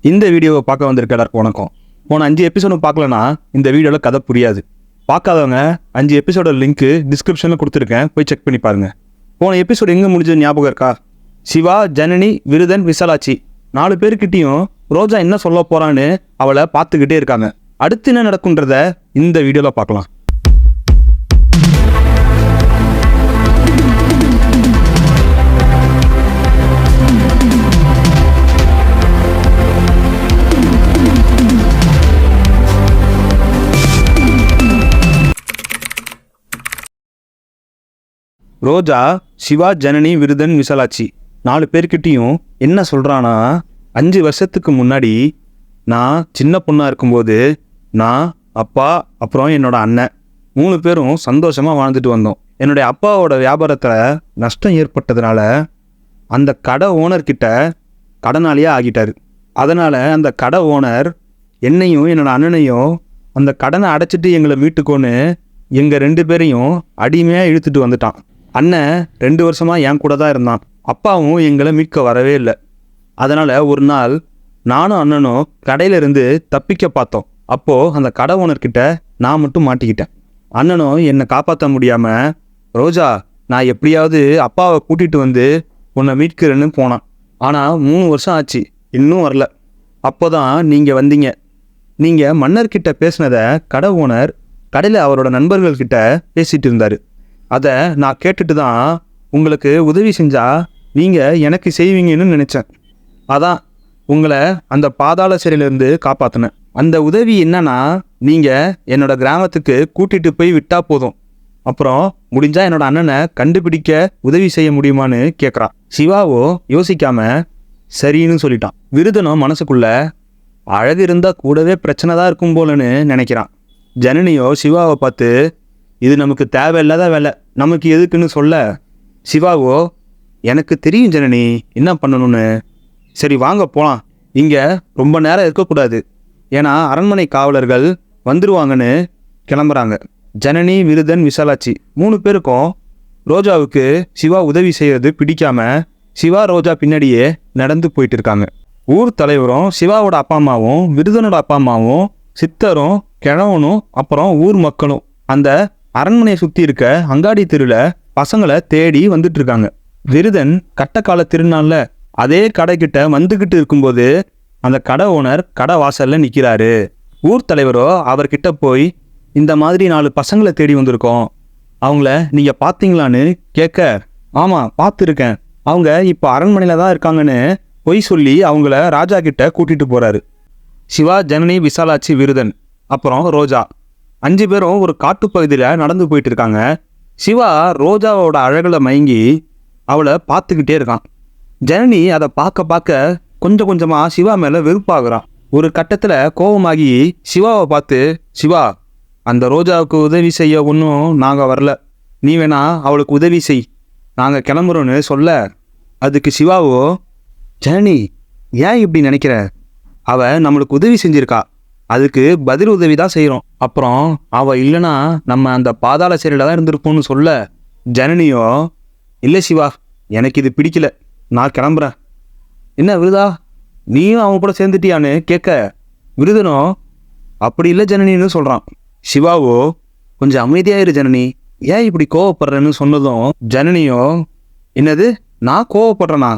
இந்த வீடியோவை பார்க்க வந்திருக்க எல்லாருக்கும் வணக்கம். போன 5 எபிசோடும் பார்க்கலனா இந்த வீடியோவில் கதை புரியாது. பார்க்காதவங்க 5 எபிசோட லிங்க்கு டிஸ்கிரிப்ஷனில் கொடுத்துருக்கேன், போய் செக் பண்ணி பாருங்க. போன எபிசோடு எங்கே முடிஞ்சது ஞாபகம் இருக்கா? சிவா, ஜனனி, விருதன், விசாலாட்சி 4 பேர்கிட்டையும் ரோஜா என்ன சொல்ல போறான்னு அவளை பார்த்துக்கிட்டே இருக்காங்க. அடுத்து என்ன நடக்குன்றத இந்த வீடியோவில் பார்க்கலாம். ரோஜா, சிவா, ஜனனி, விருதன், விசாலாட்சி 4 பேர்கிட்டையும் என்ன சொல்கிறான்னா, 5 வருஷத்துக்கு முன்னாடி நான் சின்ன பொண்ணாக இருக்கும்போது நான், அப்பா, அப்புறம் என்னோட அண்ணன் 3 பேரும் சந்தோஷமாக வாழ்ந்துட்டு வந்தோம். என்னுடைய அப்பாவோட வியாபாரத்தில் நஷ்டம் ஏற்பட்டதுனால அந்த கடை ஓனர்கிட்ட கடனாளியே ஆகிட்டார். அதனால் அந்த கடை ஓனர் என்னையும் என்னோட அண்ணனையும் அந்த கடனை அடைச்சிட்டு எங்களை மீட்டுக்கோன்னு எங்கள் 2 பேரையும் அடிமையாக இழுத்துட்டு வந்துட்டான். அண்ணன் 2 வருஷமாக என் கூட தான் இருந்தான். அப்பாவும் எங்களை மீட்க வரவே இல்லை. அதனால் ஒரு நாள் நானும் அண்ணனும் கடையிலேருந்து தப்பிக்க பார்த்தோம். அப்போது அந்த கடை ஓனர்கிட்ட நான் மட்டும் மாட்டிக்கிட்டேன். அண்ணனும் என்னை காப்பாற்ற முடியாமல், ரோஜா, நான் எப்படியாவது அப்பாவை கூட்டிகிட்டு வந்து உன்னை மீட்கிறேன்னு போனான். ஆனால் 3 வருஷம் ஆச்சு, இன்னும் வரல. அப்போ தான் நீங்கள் வந்தீங்க. நீங்கள் மன்னர்கிட்ட பேசினதை கடை ஓனர் கடையில் அவரோட நண்பர்கள்கிட்ட பேசிகிட்டு இருந்தார். அதை நான் கேட்டுட்டு தான் உங்களுக்கு உதவி செஞ்சால் நீங்கள் எனக்கு செய்வீங்கன்னு நினச்சேன். அதான் உங்களை அந்த பாதாள சிறையிலேருந்து காப்பாற்றினேன். அந்த உதவி என்னன்னா, நீங்கள் என்னோட கிராமத்துக்கு கூட்டிகிட்டு போய் விட்டால் போதும். அப்புறம் முடிஞ்சால் என்னோட அண்ணனை கண்டுபிடிக்க உதவி செய்ய முடியுமான்னு கேட்குறான். சிவாவோ யோசிக்காம சரின்னு சொல்லிட்டான். விருதனும் மனசுக்குள்ள அழகு இருந்தால் கூடவே பிரச்சனை தான் இருக்கும் போலன்னு நினைக்கிறான். ஜனனியோ சிவாவை பார்த்து, இது நமக்கு தேவையில்லாத வேலை, நமக்கு எதுக்குன்னு சொல்ல, சிவாவோ, எனக்கு தெரியும் ஜனனி என்ன பண்ணணும்னு, சரி வாங்க போகலாம், இங்கே ரொம்ப நேரம் இருக்கக்கூடாது, ஏன்னா அரண்மனை காவலர்கள் வந்துருவாங்கன்னு கிளம்புறாங்க. ஜனனி, விருதன், விசாலாட்சி 3 பேருக்கும் ரோஜாவுக்கு சிவா உதவி செய்கிறது பிடிக்காம சிவா ரோஜா பின்னாடியே நடந்து போயிட்டு இருக்காங்க. ஊர் தலைவரும் சிவாவோட அப்பா அம்மாவும் விருதனோட அப்பா அம்மாவும் சித்தரும் கிழவனும் அப்புறம் ஊர் மக்களும் அந்த அரண்மனையை சுற்றி இருக்க அங்காடி தெருவில் பசங்களை தேடி வந்துட்டு இருக்காங்க. விருதன் கட்டக்கால திருநாள்ல அதே கடைக்கிட்ட வந்துக்கிட்டு இருக்கும்போது அந்த கடை ஓனர் கடை வாசல்ல நிற்கிறாரு. ஊர் தலைவரோ அவர்கிட்ட போய், இந்த மாதிரி 4 பசங்களை தேடி வந்திருக்கோம், அவங்கள நீங்கள் பார்த்தீங்களான்னு கேட்க, ஆமாம் பார்த்துருக்கேன், அவங்க இப்போ அரண்மனையில் தான் இருக்காங்கன்னு பொய் சொல்லி அவங்கள ராஜா கிட்ட கூட்டிகிட்டு போகிறாரு. சிவா, ஜனனி, விசாலாட்சி, விருதன் அப்புறம் ரோஜா 5 பேரும் ஒரு காட்டுப்பகுதியில் நடந்து போயிட்டு இருக்காங்க. சிவா ரோஜாவோட அழகில் மயங்கி அவளை பார்த்துக்கிட்டே இருக்கான். ஜனனி அதை பார்க்க பார்க்க கொஞ்சம் கொஞ்சமாக சிவா மேலே வெறுப்பாகிறான். ஒரு கட்டத்தில் கோபமாகி சிவாவை பார்த்து, சிவா, அந்த ரோஜாவுக்கு உதவி செய்ய ஒன்றும் நாங்கள் வரல, நீ வேணா அவளுக்கு உதவி செய், நாங்கள் கிளம்புறோன்னு சொல்ல, அதுக்கு சிவாவோ, ஜனனி ஏன் இப்படி நினைக்கிற, அவள் நம்மளுக்கு உதவி செஞ்சிருக்கா, அதுக்கு பதில் உதவி தான் செய்கிறோம், அப்புறம் அவள் இல்லைனா நம்ம அந்த பாதாள சிறையில் தான் இருந்திருப்போம்னு சொல்ல, ஜனனியோ, இல்லை சிவா, எனக்கு இது பிடிக்கல, நான் கிளம்புறேன். என்ன விருதா, நீயும் அவன் கூட சேர்ந்துட்டியான்னு கேட்க, விருதனோ அப்படி இல்லை ஜனனின்னு சொல்கிறான். சிவாவோ, கொஞ்சம் அமைதியாயிரு ஜனனி, ஏன் இப்படி கோவப்படுறேன்னு சொன்னதும் ஜனனியோ, என்னது நான் கோவப்படுறேனா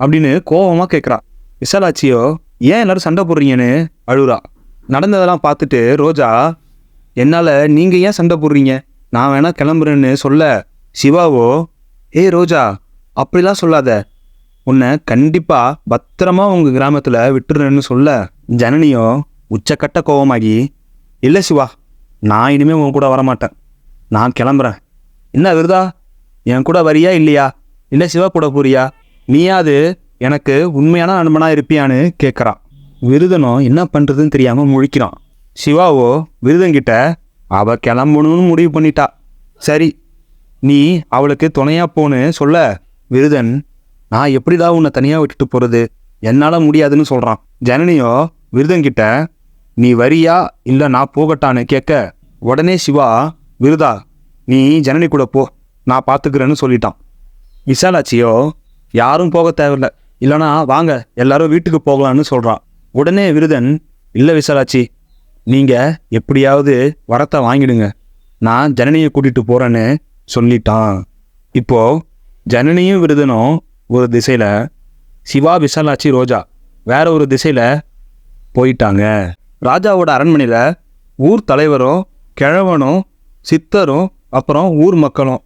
அப்படின்னு கோவமாக கேட்குறா. விசாலாட்சியோ, ஏன் எல்லாரும் சண்டை போடுறீங்கன்னு அழுறா. நடந்ததெல்லாம் பார்த்துட்டு ரோஜா, என்னால் நீங்கள் ஏன் சண்டை போடுறீங்க, நான் வேணா கிளம்புறேன்னு சொல்ல, சிவாவோ, ஏய் ரோஜா, அப்படிலாம் சொல்லாத, உன்னை கண்டிப்பாக பத்திரமா உங்கள் கிராமத்தில் விட்டுறேன்னு சொல்ல, ஜனனியோ உச்சக்கட்ட கோவமாகி, இல்லை சிவா, நான் இனிமேல் உன் கூட வரமாட்டேன், நான் கிளம்புறேன். என்ன விருதா, என் கூட வரியா இல்லையா, இல்லை சிவா கூட போறியா, நீயாது எனக்கு உண்மையான நண்பனாக இருப்பியான்னு கேட்குறான். விருதனோ என்ன பண்ணுறதுன்னு தெரியாமல் முழிக்கிறான். சிவாவோ விருதன்கிட்ட, அவள் கிளம்பணும்னு முடிவு பண்ணிட்டா, சரி நீ அவளுக்கு துணையாக போன்னு சொல்ல, விருதன், நான் எப்படிதான் உன்னை தனியாக விட்டுட்டு போகிறது, என்னால் முடியாதுன்னு சொல்கிறான். ஜனனியோ விருதன்கிட்ட, நீ வரியா இல்லை நான் போகட்டான்னு கேட்க, உடனே சிவா, விருதா, நீ ஜனனி கூட போ, நான் பார்த்துக்கிறேன்னு சொல்லிட்டான். விசாலாட்சியோ, யாரும் போக தேவையில்லை, இல்லைனா வாங்க எல்லாரும் வீட்டுக்கு போகலான்னு சொல்கிறான். உடனே விருதன், இல்லை விசாலாட்சி, நீங்கள் எப்படியாவது வரத்தை வாங்கிடுங்க, நான் ஜனனியை கூட்டிகிட்டு போகிறேன்னு சொல்லிட்டான். இப்போது ஜனனியும் விருதனும் ஒரு திசையில், சிவா, விசாலாட்சி, ரோஜா வேற ஒரு திசையில் போயிட்டாங்க. ராஜாவோட அரண்மனையில் ஊர் தலைவரும் கிழவனும் சித்தரும் அப்புறம் ஊர் மக்களும்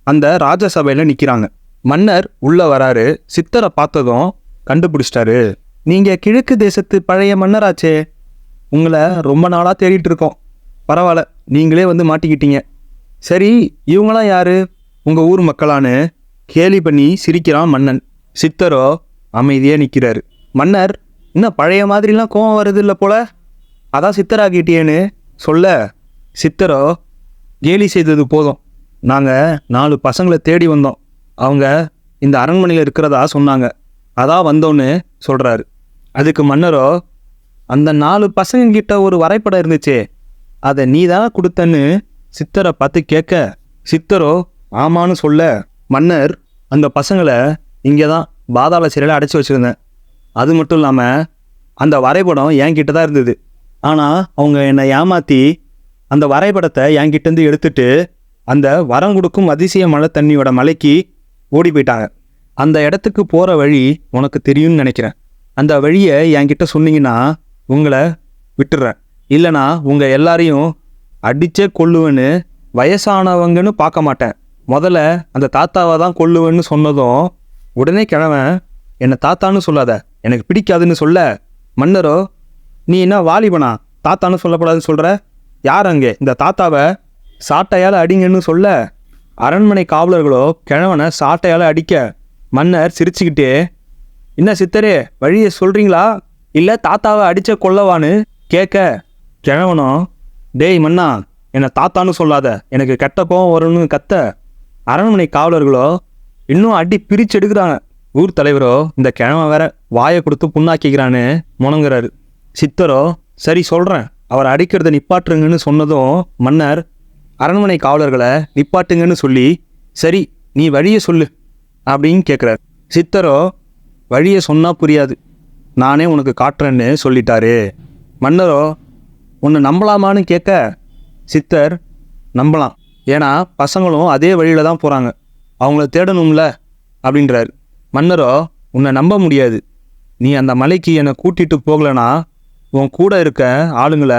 அந்த ராஜசபையில் நிற்கிறாங்க. மன்னர் உள்ளே வராரு. சித்தரை பார்த்ததும் கண்டுபிடிச்சிட்டாரு. நீங்கள் கிழக்கு தேசத்து பழைய மன்னராச்சே, உங்களை ரொம்ப நாளாக தேடிட்டு இருக்கோம். பரவாயில்ல, நீங்களே வந்து மாட்டிக்கிட்டீங்க. சரி, இவங்களாம் யாரு? உங்கள் ஊர் மக்களான்னு கேலி பண்ணி சிரிக்கிறான் மன்னன். சித்தரோ அமைதியாக நிற்கிறாரு. மன்னர், இன்னும் பழைய மாதிரிலாம் கோவம் வருது இல்லை போல, அதான் சித்தராகிட்டியேன்னு சொல்ல, சித்தரோ, கேலி செய்தது போதும், நாங்கள் 4 பசங்களை தேடி வந்தோம், அவங்க இந்த அரண்மனையில் இருக்கிறதா சொன்னாங்க, அதான் வந்தோன்னு சொல்கிறாரு. அதுக்கு மன்னரோ, அந்த 4 பசங்கக்கிட்ட ஒரு வரைபடம் இருந்துச்சே, அதை நீ தான் கொடுத்தன்னு சித்தரை பார்த்து கேட்க, சித்தரோ ஆமான்னு சொல்ல, மன்னர், அந்த பசங்களை இங்கே தான் பாதாள சிறையில் அடைச்சி வச்சுருந்தேன். அது மட்டும் இல்லாமல் அந்த வரைபடம் என்கிட்ட தான் இருந்தது. ஆனால் அவங்க என்னை ஏமாற்றி அந்த வரைபடத்தை என்கிட்டேருந்து எடுத்துட்டு அந்த வரம் கொடுக்கும் அதிசய மழை தண்ணியோட மலைக்கு ஓடி போயிட்டாங்க. அந்த இடத்துக்கு போகிற வழி உனக்கு தெரியும்னு நினைக்கிறேன். அந்த வழியை என்கிட்ட சொன்னீங்கன்னா உங்களை விட்டுடுறேன், இல்லைனா உங்கள் எல்லாரையும் அடித்தே கொல்லுவேன்னு வயசானவங்கன்னு பார்க்க மாட்டேன், முதல்ல அந்த தாத்தாவை தான் கொல்லுவேன்னு சொன்னதும் உடனே கிழவன், என்னை தாத்தான்னு சொல்லாத, எனக்கு பிடிக்காதுன்னு சொல்ல, மன்னரோ, நீ என்ன வாலிபனா, தாத்தான்னு சொல்லக்கூடாதுன்னு சொல்கிற, யார் அங்கே இந்த தாத்தாவை சாட்டையால் அடிங்கன்னு சொல்ல, அரண்மனை காவலர்களோ கிழவனை சாட்டையால் அடிக்க, மன்னர் சிரிச்சுக்கிட்டே, என்ன சித்தரே, வழியை சொல்கிறீங்களா இல்லை தாத்தாவை அடித்த கொல்லவான்னு கேட்க, கிழவனோ, டேய் மன்னா, என்னை தாத்தான்னு சொல்லாத, எனக்கு கெட்ட கோவம் வரும்னு கத்த, அரண்மனை காவலர்களோ இன்னும் அடி பிரித்து எடுக்கிறாங்க. ஊர் தலைவரோ, இந்த கிழவன் வேற வாயை கொடுத்து புண்ணாக்கிக்கிறான்னு முணங்குறாரு. சித்தரோ, சரி சொல்கிறேன், அவர் அடிக்கிறத நிப்பாட்டுருங்கன்னு சொன்னதும் மன்னர் அரண்மனை காவலர்களை நிப்பாட்டுங்கன்னு சொல்லி, சரி நீ வழியை சொல்லு அப்படின்னு கேட்குறாரு. சித்தரோ, வழியை சொன்னால் புரியாது, நானே உனக்கு காட்டுறேன்னு சொல்லிட்டாரு. மன்னரோ, உன்னை நம்பலாமான்னு கேட்க, சித்தர், நம்பலாம், ஏன்னா பசங்களும் அதே வழியில் தான் போகிறாங்க, அவங்கள தேடணும்ல அப்படின்றாரு. மன்னரோ, உன்னை நம்ப முடியாது, நீ அந்த மலைக்கு என்னை கூட்டிகிட்டு போகலனா உன் கூட இருக்க ஆளுங்களை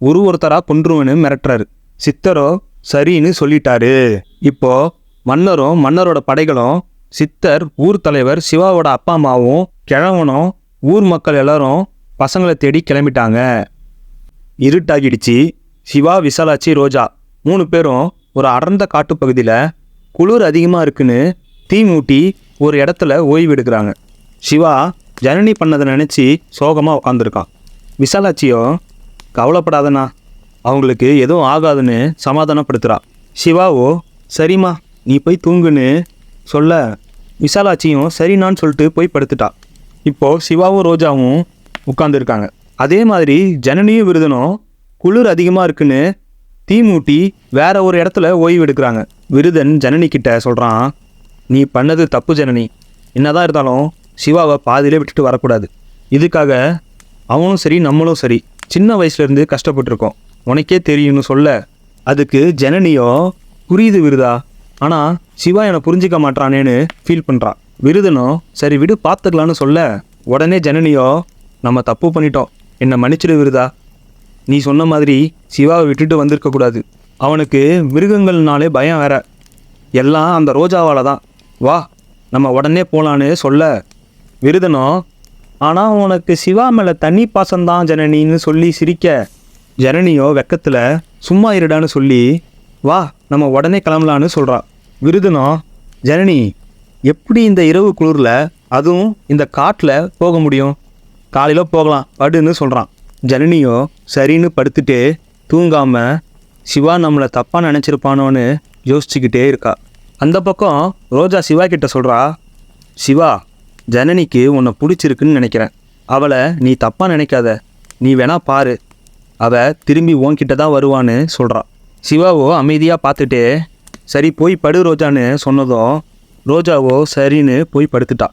ஒருத்தராக கொன்றுவேன்னு மிரட்டுறாரு. சித்தரோ சரின்னு சொல்லிட்டாரு. இப்போ மன்னரும் மன்னரோட படைகளும் சித்தர், ஊர் தலைவர், சிவாவோட அப்பா அம்மாவும் கிழவனும் ஊர் மக்கள் எல்லாரும் பசங்களை தேடி கிளம்பிட்டாங்க. இருட்டாகிடுச்சு. சிவா, விசாலாட்சி, ரோஜா 3 பேரும் ஒரு அடர்ந்த காட்டுப்பகுதியில் குளிர் அதிகமாக இருக்குன்னு தீ மூட்டி ஒரு இடத்துல ஓய்வு எடுக்கிறாங்க. சிவா ஜனனி பண்ணதை நினச்சி சோகமாக உட்காந்துருக்கான். விசாலாட்சியோ, கவலைப்படாதண்ணா, அவங்களுக்கு எதுவும் ஆகாதுன்னு சமாதானப்படுத்துகிறா. சிவாவோ, சரிம்மா நீ போய் தூங்குன்னு சொல்ல, விசாலாட்சியும் சரிண்ணான்னு சொல்லிட்டு போய் படுத்துட்டா. இப்போது சிவாவும் ரோஜாவும் உட்காந்துருக்காங்க. அதே மாதிரி ஜனனியும் விருதனும் குளிர் அதிகமாக இருக்குன்னு தீ மூட்டி வேற ஒரு இடத்துல ஓய்வு எடுக்கிறாங்க. விருதன் ஜனனி கிட்ட சொல்கிறான், நீ பண்ணது தப்பு ஜனனி, என்னதான் இருந்தாலும் சிவாவை பாதியிலே விட்டுட்டு வரக்கூடாது. இதுக்காக அவனும் சரி நம்மளும் சரி சின்ன வயசுலேருந்து கஷ்டப்பட்டுருக்கோம், உனக்கே தெரியும்னு சொல்ல, அதுக்கு ஜனனியோ, புரியுது விருதா, ஆனால் சிவா என்னை புரிஞ்சிக்க மாட்டானேன்னு ஃபீல் பண்ணுறான். விருதனோ, சரி விடு பார்த்துக்கலான்னு சொல்ல, உடனே ஜனனியோ, நம்ம தப்பு பண்ணிட்டோம், என்னை மன்னிச்சிடு விருதா, நீ சொன்ன மாதிரி சிவாவை விட்டுட்டு வந்திருக்கக்கூடாது, அவனுக்கு மிருகங்கள்னாலே பயம் வேற, எல்லாம் அந்த ரோஜாவால் தான், வா நம்ம உடனே போகலான்னு சொல்ல, விருதனோ, ஆனால் உனக்கு சிவா மேலே தண்ணி பாசம்தான் ஜனனின்னு சொல்லி சிரிக்க, ஜனனியோ வெக்கத்தில் சும்மா இருடான்னு சொல்லி, வா நம்ம உடனே கிளம்பலான்னு சொல்கிறான். விருதனோ, ஜனனி எப்படி இந்த இரவு குளிரில் அதுவும் இந்த காட்டில் போக முடியும், காலையில் போகலாம் படுன்னு சொல்கிறான். ஜனனியோ சரின்னு படுத்துட்டு தூங்காமல் சிவா நம்மளை தப்பாக நினச்சிருப்பானோன்னு யோசிச்சுக்கிட்டே இருக்கா. அந்த பக்கம் ரோஜா சிவா கிட்ட சொல்கிறா, சிவா ஜனனிக்கு உன்னை பிடிச்சிருக்குன்னு நினைக்கிறேன், அவளை நீ தப்பாக நினைக்காத, நீ வேணா பாரு, அவள் திரும்பி உன்கிட்ட தான் வருவான்னு சொல்கிறான். சிவாவோ அமைதியாக பார்த்துட்டே சரி போய் படு ரோஜான்னு சொன்னதும் ரோஜாவோ சரின்னு போய் படுத்துட்டா.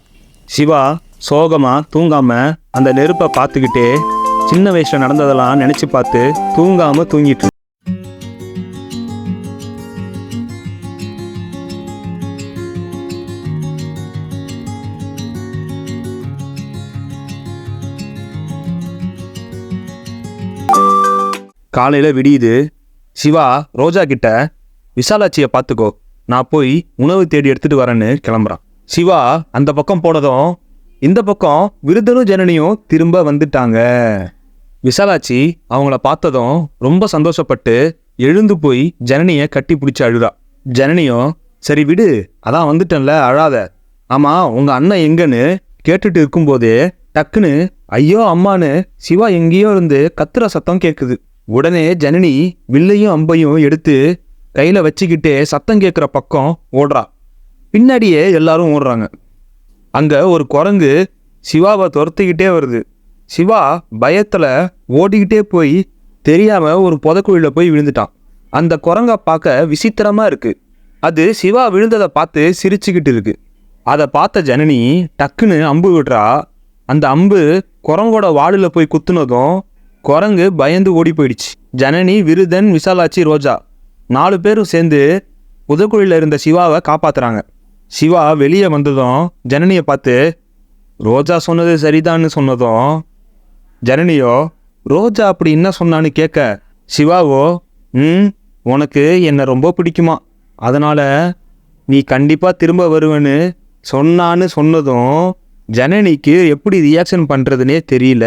சிவா சோகமாக தூங்காமல் அந்த நெருப்பை பார்த்துக்கிட்டே சின்ன வயசில் நடந்ததெல்லாம் நினச்சி பார்த்து தூங்காமல் தூங்கிட்டு காலையில் விடியுது. சிவா ரோஜா கிட்ட விசாலாட்சியை பார்த்துக்கோ, நான் போய் உணவு தேடி எடுத்துட்டு வரேன்னு கிளம்புறான். சிவா அந்த பக்கம் போனதும் இந்த பக்கம் விருதனும் ஜனனியும் திரும்ப வந்துட்டாங்க. விசாலாட்சி அவங்கள பார்த்ததும் ரொம்ப சந்தோஷப்பட்டு எழுந்து போய் ஜனனியை கட்டி பிடிச்சி அழுதா. ஜனனியும் சரி விடு, அதான் வந்துட்டேன்ல, அழாத. ஆமா உங்க அண்ணன் எங்கன்னு கேட்டுட்டு இருக்கும்போதே டக்குன்னு ஐயோ அம்மான்னு சிவா எங்கேயோ இருந்து கத்துற சத்தம் கேட்குது. உடனே ஜனனி வில்லையும் அம்பையும் எடுத்து கையில வச்சுக்கிட்டே சத்தம் கேட்குற பக்கம் ஓடுறா. பின்னாடியே எல்லாரும் ஓடுறாங்க. அங்க ஒரு குரங்கு சிவாவை துரத்திக்கிட்டே வருது. சிவா பயத்துல ஓடிக்கிட்டே போய் தெரியாம ஒரு புதக்குழியில போய் விழுந்துட்டான். அந்த குரங்க பார்க்க விசித்திரமா இருக்கு. அது சிவா விழுந்ததை பார்த்து சிரிச்சுக்கிட்டு இருக்கு. அதை பார்த்த ஜனனி டக்குன்னு அம்பு விடுறா. அந்த அம்பு குரங்கோட வாளில் போய் குத்துனதும் குரங்கு பயந்து ஓடி போயிடுச்சு. ஜனனி, விருதன், விசாலாட்சி, ரோஜா 4 பேரும் சேர்ந்து புதக்குழியில் இருந்த சிவாவை காப்பாத்துறாங்க. சிவா வெளியே வந்ததும் ஜனனியை பார்த்து ரோஜா சொன்னது சரிதான்னு சொன்னதும் ஜனனியோ ரோஜா அப்படி என்ன சொன்னான்னு கேட்க சிவாவோ உனக்கு என்னை ரொம்ப பிடிக்குமா, அதனால நீ கண்டிப்பா திரும்ப வருவேன்னு சொன்னான்னு சொன்னதும் ஜனனிக்கு எப்படி ரியாக்ஷன் பண்றதுனே தெரியல.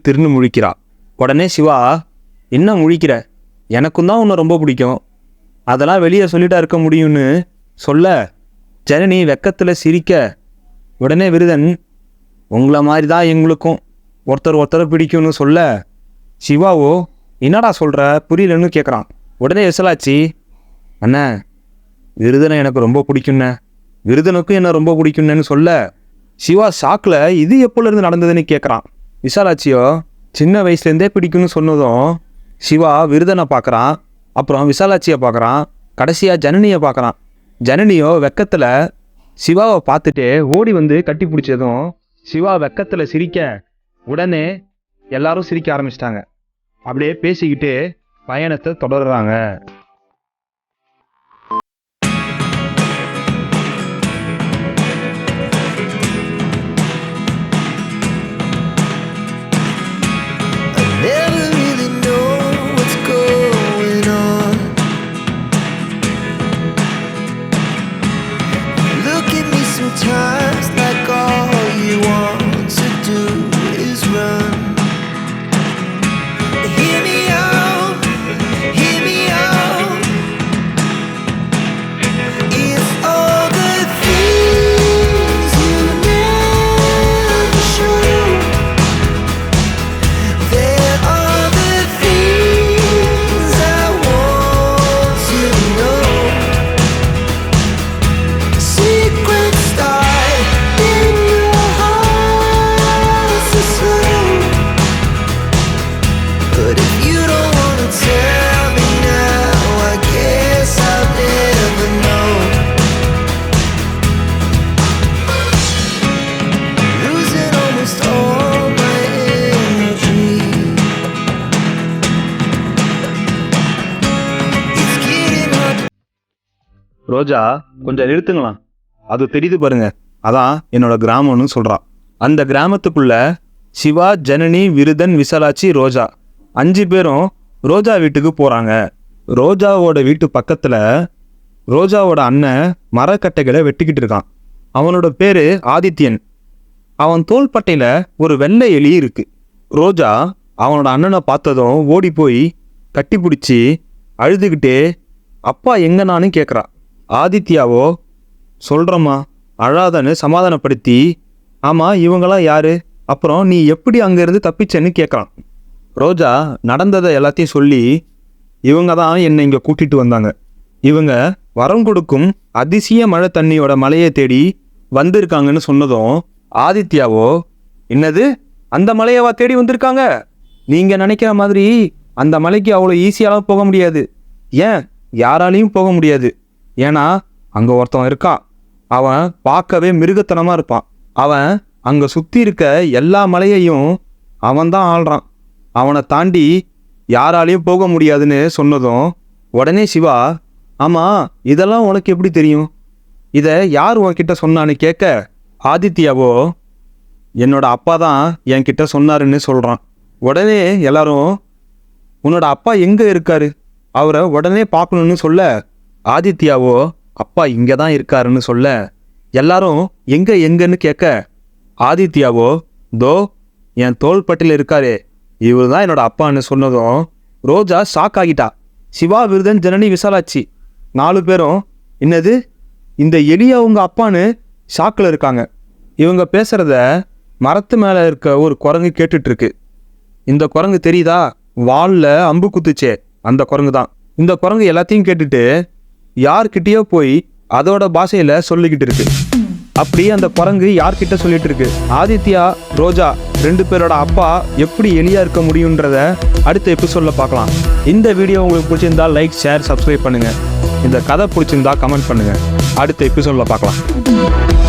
திருன்னு முழிக்கிறா. உடனே சிவா என்ன முழிக்கிற, எனக்கும் தான் உன்னை ரொம்ப பிடிக்கும், அதெல்லாம் வெளியே சொல்லிட்டா இருக்க முடியும்னு சொல்ல ஜனனி வெக்கத்தில் சிரிக்க உடனே விருதன் உங்களை மாதிரி தான் எங்களுக்கும் ஒருத்தர் பிடிக்கும்னு சொல்ல சிவாவோ என்னடா சொல்கிற புரியலன்னு கேட்குறான். உடனே விசாலாட்சி அண்ணா விருதனை எனக்கு ரொம்ப பிடிக்குண்ணே, விருதனுக்கும் என்ன ரொம்ப பிடிக்குன்னு சொல்ல சிவா ஷாக்கில் இது எப்போலேருந்து நடந்ததுன்னு கேட்குறான். விசாலாட்சியோ சின்ன வயசுலேருந்தே பிடிக்கும்னு சொன்னதும் சிவா விருதனை பார்க்குறான், அப்புறம் விசாலாட்சியை பார்க்குறான், கடைசியாக ஜனனியை பார்க்குறான். ஜனனியோ வெக்கத்தில் சிவாவை பார்த்துட்டு ஓடி வந்து கட்டி பிடிச்சதும் சிவா வெக்கத்தில் சிரிக்க உடனே எல்லாரும் சிரிக்க ஆரம்பிச்சிட்டாங்க. அப்படியே பேசிக்கிட்டு பயணத்தை தொடர்றாங்க. Sometimes like all you want to do is run. Hear me out, hear me out. It's all the things you never show. There are the things I want to know. Secrets ரோஜா கொஞ்சம் நிறுத்துங்களாம், அது தெரியுது பாருங்க, அதான் என்னோட கிராமம்னு சொல்கிறான். அந்த கிராமத்துக்குள்ள சிவா, ஜனனி, விருதன், விசாலாட்சி, ரோஜா 5 பேரும் ரோஜா வீட்டுக்கு போகிறாங்க. ரோஜாவோட வீட்டு பக்கத்தில் ரோஜாவோட அண்ணன் மரக்கட்டைகளை வெட்டிக்கிட்டு இருக்கான். அவனோட பேர் ஆதித்யன். அவன் தோள்பட்டையில் ஒரு வெள்ளை எலி இருக்கு. ரோஜா அவனோட அண்ணனை பார்த்ததும் ஓடி போய் கட்டி பிடிச்சி அழுதுகிட்டே அப்பா எங்கனான்னு கேட்குறான். ஆதித்யாவோ சொல்கிறம்மா அழாதன்னு சமாதானப்படுத்தி ஆமாம் இவங்களாம் யாரு, அப்புறம் நீ எப்படி அங்கேருந்து தப்பிச்சேன்னு கேட்குறான். ரோஜா நடந்ததை எல்லாத்தையும் சொல்லி இவங்க தான் என்னை இங்கே கூட்டிகிட்டு வந்தாங்க, இவங்க வரம் கொடுக்கும் அதிசய மழை தண்ணியோட மலையை தேடி வந்திருக்காங்கன்னு சொன்னதும் ஆதித்யாவோ என்னது அந்த மலையவா தேடி வந்திருக்காங்க, நீங்கள் நினைக்கிற மாதிரி அந்த மலைக்கு அவ்வளோ ஈஸியாலாம் போக முடியாது, ஏன் யாராலையும் போக முடியாது, ஏன்னா அங்கே ஒருத்தன் இருக்கான், அவன் பார்க்கவே மிருகத்தனமாக இருப்பான், அவன் அங்கே சுற்றி இருக்க எல்லா மலையையும் அவன்தான் ஆள்றான், அவனை தாண்டி யாராலையும் போக முடியாதுன்னு சொன்னதும் உடனே சிவா, ஆமாம் இதெல்லாம் உனக்கு எப்படி தெரியும், இதை யார் உன்கிட்ட சொன்னான்னு கேட்க ஆதித்யாவோ என்னோட அப்பா தான் என்கிட்ட சொன்னாருன்னு சொல்கிறான். உடனே எல்லாரும் உன்னோட அப்பா எங்கே இருக்காரு, அவரை உடனே பார்க்கணுன்னு சொல்ல ஆதித்யாவோ அப்பா இங்கே தான் இருக்காருன்னு சொல்ல எல்லாரும் எங்கன்னு கேட்க ஆதித்யாவோ தோ என் தோள்பட்டில் இருக்காரே இவர் தான் என்னோட அப்பான்னு சொன்னதும் ரோஜா ஷாக் ஆகிட்டா. சிவா, விருதன், ஜனனி, விசாலாட்சி 4 பேரும் என்னது இந்த எலியா உங்க அப்பான்னு ஷாக்கில் இருக்காங்க. இவங்க பேசுகிறத மரத்து மேலே இருக்க ஒரு குரங்கு கேட்டுட்ருக்கு. இந்த குரங்கு தெரியுதா, வாலில் அம்பு குத்துச்சே அந்த குரங்கு தான். இந்த குரங்கு எல்லாத்தையும் கேட்டுட்டு யார்கிட்டயோ போய் அதோட பாஷையில் சொல்லிக்கிட்டு இருக்கு. அப்படி அந்த குரங்கு யார்கிட்ட சொல்லிட்டு இருக்கு, ஆதித்யா, ரோஜா 2 பேரோட அப்பா எப்படி எலியா இருக்க முடியுன்றத அடுத்த எபிசோடில் பார்க்கலாம். இந்த வீடியோ உங்களுக்கு பிடிச்சிருந்தா லைக், ஷேர், சப்ஸ்கிரைப் பண்ணுங்கள். இந்த கதை பிடிச்சிருந்தா கமெண்ட் பண்ணுங்கள். அடுத்த எபிசோடில் பார்க்கலாம்.